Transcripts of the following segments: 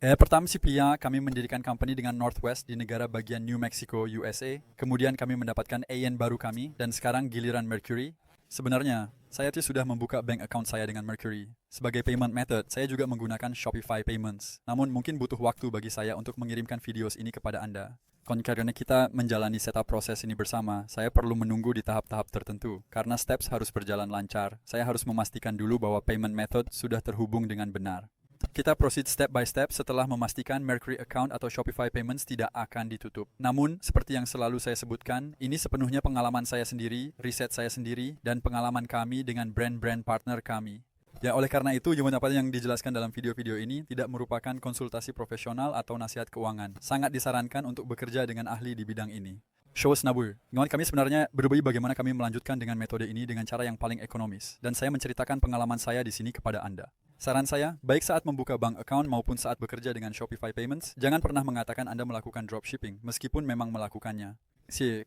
Pertama sih Pia, kami mendirikan company dengan Northwest di negara bagian New Mexico, USA. Kemudian kami mendapatkan AN baru kami, dan sekarang giliran Mercury. Sebenarnya, saya tuh sudah membuka bank account saya dengan Mercury. Sebagai payment method, saya juga menggunakan Shopify Payments. Namun mungkin butuh waktu bagi saya untuk mengirimkan videos ini kepada Anda. Karena kita menjalani setup proses ini bersama, saya perlu menunggu di tahap-tahap tertentu. Karena steps harus berjalan lancar, saya harus memastikan dulu bahwa payment method sudah terhubung dengan benar. Kita proceed step by step setelah memastikan Mercury account atau Shopify Payments tidak akan ditutup. Namun, seperti yang selalu saya sebutkan, ini sepenuhnya pengalaman saya sendiri, riset saya sendiri, dan pengalaman kami dengan brand-brand partner kami. Ya, oleh karena itu, apa yang dijelaskan dalam video-video ini tidak merupakan konsultasi profesional atau nasihat keuangan. Sangat disarankan untuk bekerja dengan ahli di bidang ini. Shows Nabur. Kami sebenarnya berbagi bagaimana kami melanjutkan dengan metode ini dengan cara yang paling ekonomis. Dan saya menceritakan pengalaman saya di sini kepada Anda. Saran saya, baik saat membuka bank account maupun saat bekerja dengan Shopify Payments, jangan pernah mengatakan Anda melakukan dropshipping, meskipun memang melakukannya.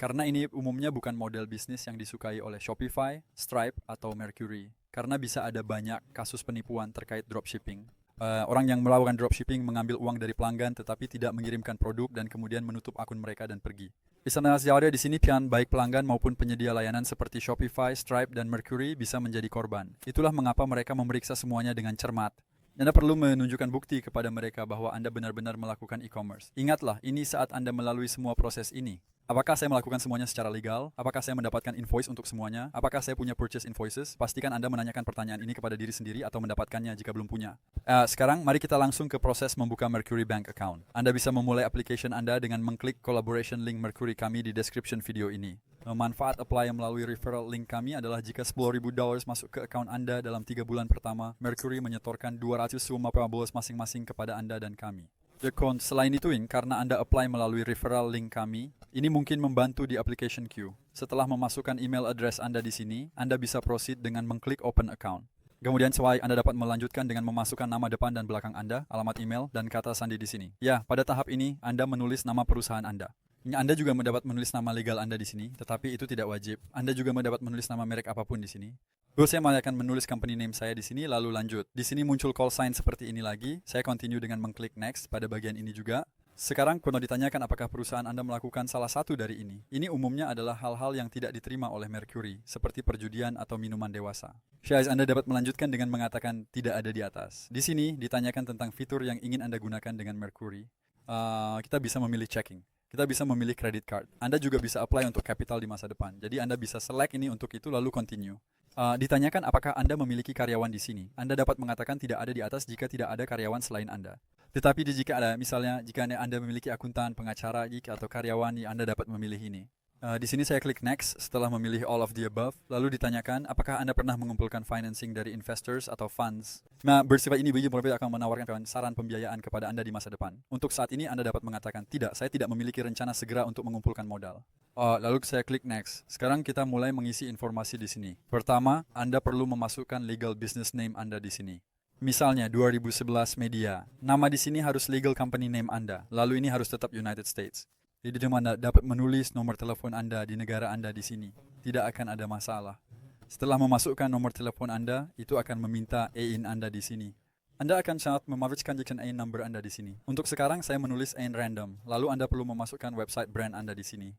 Karena ini umumnya bukan model bisnis yang disukai oleh Shopify, Stripe, atau Mercury. Karena bisa ada banyak kasus penipuan terkait dropshipping. Orang yang melakukan dropshipping mengambil uang dari pelanggan tetapi tidak mengirimkan produk dan kemudian menutup akun mereka dan pergi. Bisa nasihatnya di sini pian baik pelanggan maupun penyedia layanan seperti Shopify, Stripe, dan Mercury bisa menjadi korban. Itulah mengapa mereka memeriksa semuanya dengan cermat. Anda perlu menunjukkan bukti kepada mereka bahwa Anda benar-benar melakukan e-commerce. Ingatlah, ini saat Anda melalui semua proses ini. Apakah saya melakukan semuanya secara legal? Apakah saya mendapatkan invoice untuk semuanya? Apakah saya punya purchase invoices? Pastikan Anda menanyakan pertanyaan ini kepada diri sendiri atau mendapatkannya jika belum punya. Sekarang, mari kita langsung ke proses membuka Mercury Bank Account. Anda bisa memulai application Anda dengan mengklik collaboration link Mercury kami di description video ini. Manfaat apply melalui referral link kami adalah jika $10.000 masuk ke account Anda dalam 3 bulan pertama, Mercury menyetorkan 250 masing-masing kepada Anda dan kami. Selain itu, karena Anda apply melalui referral link kami, ini mungkin membantu di application queue. Setelah memasukkan email address Anda di sini, Anda bisa proceed dengan mengklik open account. Kemudian Anda dapat melanjutkan dengan memasukkan nama depan dan belakang Anda, alamat email, dan kata sandi di sini. Ya, pada tahap ini, Anda menulis nama perusahaan Anda. Anda juga mendapat menulis nama legal Anda di sini, tetapi itu tidak wajib. Anda juga mendapat menulis nama merek apapun di sini. Saya akan menulis company name saya di sini, lalu lanjut. Di sini muncul call sign seperti ini lagi. Saya continue dengan mengklik next pada bagian ini juga. Sekarang, kalau ditanyakan apakah perusahaan Anda melakukan salah satu dari ini. Ini umumnya adalah hal-hal yang tidak diterima oleh Mercury, seperti perjudian atau minuman dewasa. Anda dapat melanjutkan dengan mengatakan tidak ada di atas. Di sini, ditanyakan tentang fitur yang ingin Anda gunakan dengan Mercury. Kita bisa memilih checking. Kita bisa memilih credit card. Anda juga bisa apply untuk capital di masa depan. Jadi Anda bisa select ini untuk itu lalu continue. Ditanyakan apakah Anda memiliki karyawan di sini. Anda dapat mengatakan tidak ada di atas jika tidak ada karyawan selain Anda. Tetapi jika Anda memiliki akuntan, pengacara, atau karyawan, Anda dapat memilih ini. Di sini saya klik next setelah memilih all of the above. Lalu ditanyakan apakah Anda pernah mengumpulkan financing dari investors atau funds. Bersifat ini akan menawarkan saran pembiayaan kepada Anda di masa depan. Untuk saat ini Anda dapat mengatakan tidak, saya tidak memiliki rencana segera untuk mengumpulkan modal. Lalu saya klik next. Sekarang kita mulai mengisi informasi di sini. Pertama, Anda perlu memasukkan legal business name Anda di sini. Misalnya 2011 Media. Nama di sini harus legal company name Anda. Lalu ini harus tetap United States. Jadi Anda dapat menulis nomor telepon Anda di negara Anda di sini. Tidak akan ada masalah. Setelah memasukkan nomor telepon Anda, itu akan meminta AIN Anda di sini. Anda akan sangat memerlukan AIN number Anda di sini. Untuk sekarang saya menulis AIN random. Lalu Anda perlu memasukkan website brand Anda di sini.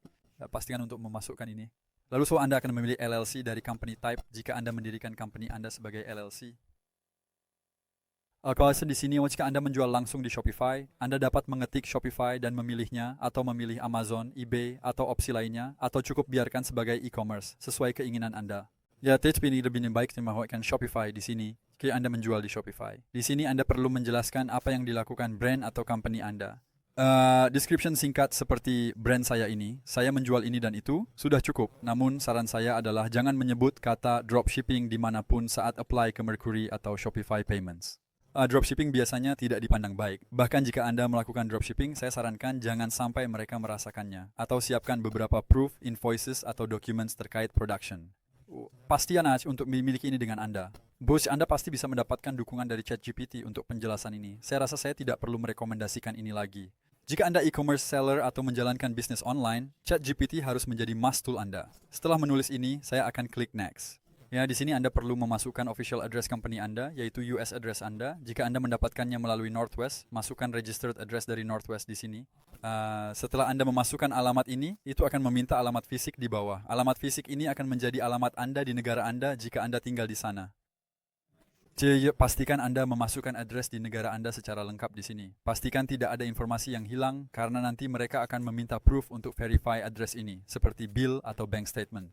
Pastikan untuk memasukkan ini. Lalu Anda akan memilih LLC dari company type jika Anda mendirikan company Anda sebagai LLC. Kalau di sini, jika Anda menjual langsung di Shopify, Anda dapat mengetik Shopify dan memilihnya, atau memilih Amazon, eBay, atau opsi lainnya, atau cukup biarkan sebagai e-commerce, sesuai keinginan Anda. Ini lebih baik menggunakan Shopify di sini, jika Anda menjual di Shopify. Di sini Anda perlu menjelaskan apa yang dilakukan brand atau company Anda. Description singkat seperti brand saya ini, saya menjual ini dan itu, sudah cukup. Namun saran saya adalah jangan menyebut kata dropshipping dimanapun saat apply ke Mercury atau Shopify Payments. Dropshipping biasanya tidak dipandang baik. Bahkan jika Anda melakukan dropshipping, saya sarankan jangan sampai mereka merasakannya. Atau siapkan beberapa proof, invoices, atau documents terkait production. Pastikan untuk memiliki ini dengan Anda. Anda pasti bisa mendapatkan dukungan dari ChatGPT untuk penjelasan ini. Saya rasa saya tidak perlu merekomendasikan ini lagi. Jika Anda e-commerce seller atau menjalankan bisnis online, ChatGPT harus menjadi must tool Anda. Setelah menulis ini, saya akan klik next. Ya, di sini Anda perlu memasukkan official address company Anda, yaitu US address Anda. Jika Anda mendapatkannya melalui Northwest, masukkan registered address dari Northwest di sini. Setelah Anda memasukkan alamat ini, itu akan meminta alamat fisik di bawah. Alamat fisik ini akan menjadi alamat Anda di negara Anda jika Anda tinggal di sana. Jadi, pastikan Anda memasukkan address di negara Anda secara lengkap di sini. Pastikan tidak ada informasi yang hilang, karena nanti mereka akan meminta proof untuk verify address ini, seperti bill atau bank statement.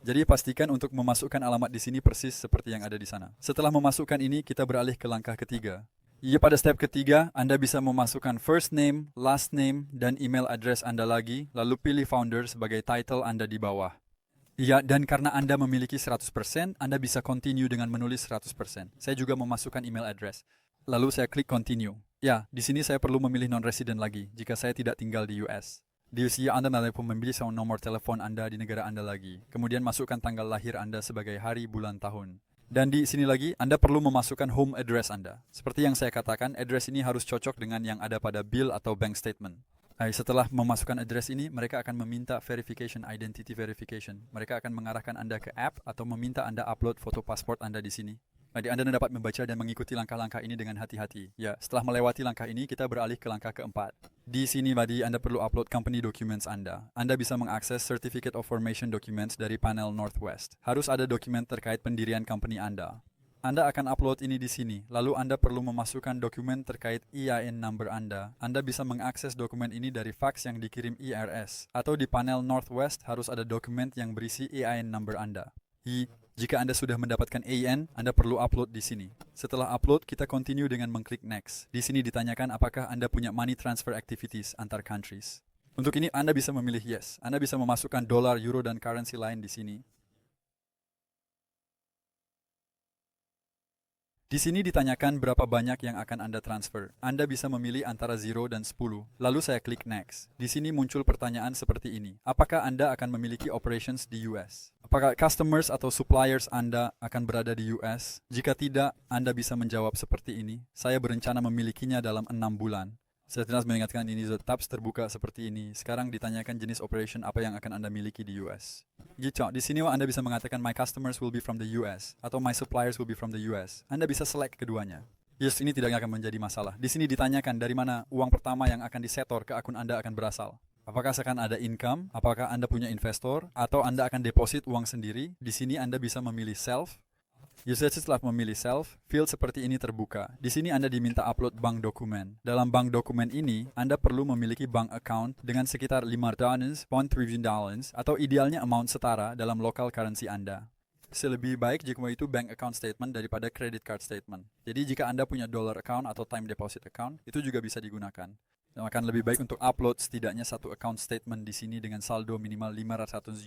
Jadi pastikan untuk memasukkan alamat di sini persis seperti yang ada di sana. Setelah memasukkan ini, kita beralih ke langkah ketiga. Ya, pada step ketiga, Anda bisa memasukkan first name, last name, dan email address Anda lagi, lalu pilih founder sebagai title Anda di bawah. Ya, dan karena Anda memiliki 100%, Anda bisa continue dengan menulis 100%. Saya juga memasukkan email address. Lalu saya klik continue. Ya, di sini saya perlu memilih non-resident lagi, jika saya tidak tinggal di US. Di usia Anda pun memilih nomor telepon Anda di negara Anda lagi. Kemudian masukkan tanggal lahir Anda sebagai hari, bulan, tahun. Dan di sini lagi, Anda perlu memasukkan home address Anda. Seperti yang saya katakan, address ini harus cocok dengan yang ada pada bill atau bank statement. Setelah memasukkan address ini, mereka akan meminta identity verification. Mereka akan mengarahkan Anda ke app atau meminta Anda upload foto paspor Anda di sini. Jadi Anda dapat membaca dan mengikuti langkah-langkah ini dengan hati-hati. Ya, setelah melewati langkah ini, kita beralih ke langkah keempat. Di sini, Anda perlu upload company documents Anda. Anda bisa mengakses Certificate of Formation Documents dari panel Northwest. Harus ada dokumen terkait pendirian company Anda. Anda akan upload ini di sini, lalu Anda perlu memasukkan dokumen terkait EIN number Anda. Anda bisa mengakses dokumen ini dari fax yang dikirim IRS, atau di panel Northwest harus ada dokumen yang berisi EIN number Anda. Jika Anda sudah mendapatkan EIN, Anda perlu upload di sini. Setelah upload, kita continue dengan mengklik next. Di sini ditanyakan apakah Anda punya money transfer activities antar countries. Untuk ini Anda bisa memilih yes. Anda bisa memasukkan dolar, euro, dan currency lain di sini. Di sini ditanyakan berapa banyak yang akan Anda transfer. Anda bisa memilih antara 0 dan 10. Lalu saya klik next. Di sini muncul pertanyaan seperti ini. Apakah Anda akan memiliki operations di US? Apakah customers atau suppliers Anda akan berada di US? Jika tidak, Anda bisa menjawab seperti ini. Saya berencana memilikinya dalam 6 bulan. Saya jelas mengingatkan ini tabs terbuka seperti ini. Sekarang ditanyakan jenis operation apa yang akan Anda miliki di US. Gitu, di sini Anda bisa mengatakan my customers will be from the US atau my suppliers will be from the US. Anda bisa select keduanya. Yes, ini tidak akan menjadi masalah. Di sini ditanyakan dari mana uang pertama yang akan disetor ke akun Anda akan berasal. Apakah akan ada income? Apakah Anda punya investor? Atau Anda akan deposit uang sendiri? Di sini Anda bisa memilih self. Setelah memilih self, field seperti ini terbuka. Di sini Anda diminta upload bank dokumen. Dalam bank dokumen ini, Anda perlu memiliki bank account dengan sekitar $5 atau idealnya amount setara dalam local currency Anda. Lebih baik jika itu bank account statement daripada credit card statement. Jadi jika Anda punya dollar account atau time deposit account, itu juga bisa digunakan. Akan lebih baik untuk upload setidaknya satu account statement di sini dengan saldo minimal $500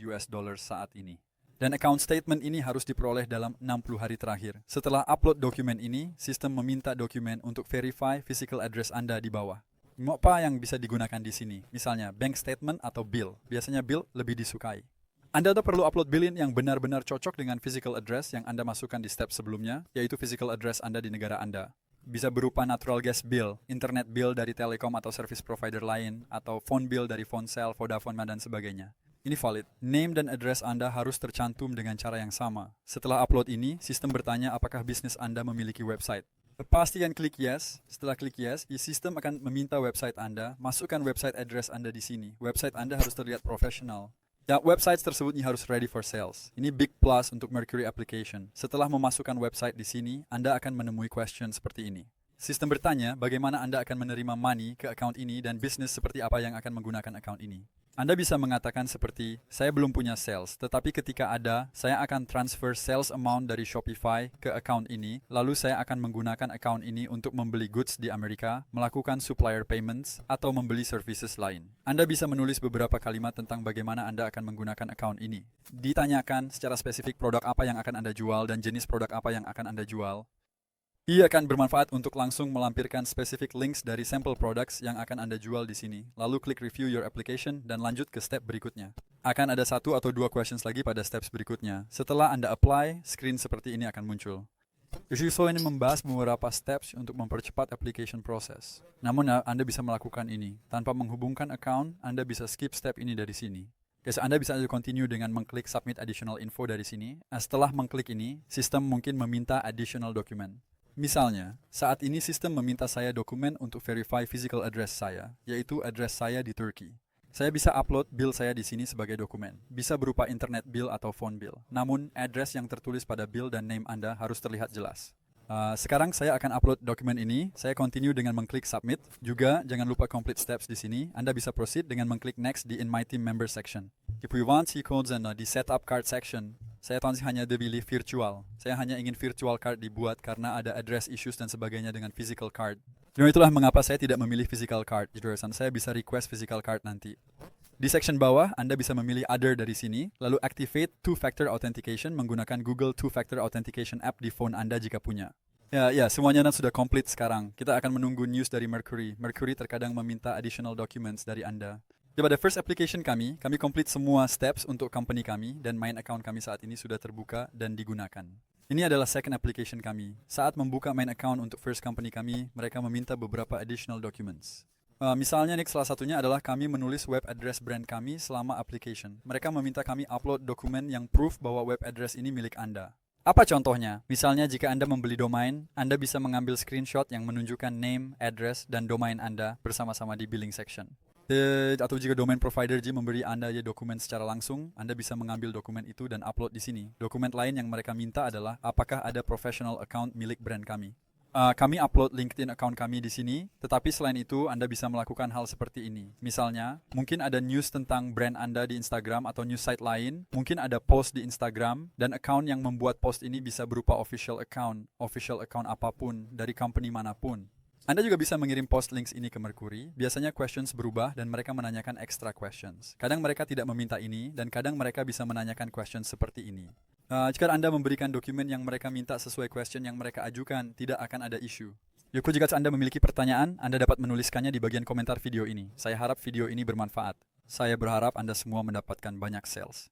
saat ini. Dan account statement ini harus diperoleh dalam 60 hari terakhir. Setelah upload dokumen ini, sistem meminta dokumen untuk verify physical address Anda di bawah. Apa yang bisa digunakan di sini? Misalnya bank statement atau bill. Biasanya bill lebih disukai. Anda perlu upload bill yang benar-benar cocok dengan physical address yang Anda masukkan di step sebelumnya, yaitu physical address Anda di negara Anda. Bisa berupa natural gas bill, internet bill dari telekom atau service provider lain, atau phone bill dari Phonecell, Vodafone, dan sebagainya. Ini valid. Name dan address Anda harus tercantum dengan cara yang sama. Setelah upload ini, sistem bertanya apakah bisnis Anda memiliki website. Pastikan klik yes. Setelah klik yes, sistem akan meminta website Anda. Masukkan website address Anda di sini. Website Anda harus terlihat profesional. Ya, website tersebut harus ready for sales. Ini big plus untuk Mercury application. Setelah memasukkan website di sini, Anda akan menemui question seperti ini. Sistem bertanya bagaimana Anda akan menerima money ke account ini dan bisnis seperti apa yang akan menggunakan account ini. Anda bisa mengatakan seperti, saya belum punya sales, tetapi ketika ada, saya akan transfer sales amount dari Shopify ke account ini, lalu saya akan menggunakan account ini untuk membeli goods di Amerika, melakukan supplier payments, atau membeli services lain. Anda bisa menulis beberapa kalimat tentang bagaimana Anda akan menggunakan account ini. Ditanyakan secara spesifik produk apa yang akan Anda jual dan jenis produk apa yang akan Anda jual. Ia akan bermanfaat untuk langsung melampirkan spesifik links dari sampel products yang akan Anda jual di sini. Lalu klik review your application dan lanjut ke step berikutnya. Akan ada 1 atau 2 questions lagi pada steps berikutnya. Setelah Anda apply, screen seperti ini akan muncul. Yusuf ini membahas beberapa steps untuk mempercepat application process. Namun Anda bisa melakukan ini. Tanpa menghubungkan account, Anda bisa skip step ini dari sini. Oke, so Anda bisa continue dengan mengklik submit additional info dari sini. Nah, setelah mengklik ini, sistem mungkin meminta additional document. Misalnya, saat ini sistem meminta saya dokumen untuk verify physical address saya, yaitu address saya di Turki. Saya bisa upload bill saya di sini sebagai dokumen. Bisa berupa internet bill atau phone bill. Namun, address yang tertulis pada bill dan name Anda harus terlihat jelas. Sekarang saya akan upload dokumen ini. Saya continue dengan mengklik submit. Juga jangan lupa complete steps di sini. Anda bisa proceed dengan mengklik next di in my team member section. If we want see codes and di setup card section, saya hanya dipilih virtual. Saya hanya ingin virtual card dibuat karena ada address issues dan sebagainya dengan physical card. Dan itulah mengapa saya tidak memilih physical card. Jurusan saya bisa request physical card nanti. Di section bawah, Anda bisa memilih Other dari sini, lalu activate Two-Factor Authentication menggunakan Google Two-Factor Authentication app di phone Anda jika punya. Ya, semuanya sudah complete sekarang. Kita akan menunggu news dari Mercury. Mercury terkadang meminta additional documents dari Anda. Pada first application kami complete semua steps untuk company kami dan main account kami saat ini sudah terbuka dan digunakan. Ini adalah second application kami. Saat membuka main account untuk first company kami, mereka meminta beberapa additional documents. Misalnya salah satunya adalah kami menulis web address brand kami selama application. Mereka meminta kami upload dokumen yang proof bahwa web address ini milik Anda. Apa contohnya? Misalnya jika Anda membeli domain, Anda bisa mengambil screenshot yang menunjukkan name, address, dan domain Anda bersama-sama di billing section. Atau jika domain provider memberi Anda dokumen secara langsung, Anda bisa mengambil dokumen itu dan upload di sini. Dokumen lain yang mereka minta adalah apakah ada professional account milik brand kami. Kami upload LinkedIn account kami di sini, tetapi selain itu Anda bisa melakukan hal seperti ini. Misalnya, mungkin ada news tentang brand Anda di Instagram atau news site lain, mungkin ada post di Instagram, dan account yang membuat post ini bisa berupa official account apapun, dari company manapun. Anda juga bisa mengirim post links ini ke Mercury. Biasanya questions berubah dan mereka menanyakan extra questions. Kadang mereka tidak meminta ini, dan kadang mereka bisa menanyakan questions seperti ini. Jika Anda memberikan dokumen yang mereka minta sesuai question yang mereka ajukan, tidak akan ada isu. Jika Anda memiliki pertanyaan, Anda dapat menuliskannya di bagian komentar video ini. Saya harap video ini bermanfaat. Saya berharap Anda semua mendapatkan banyak sales.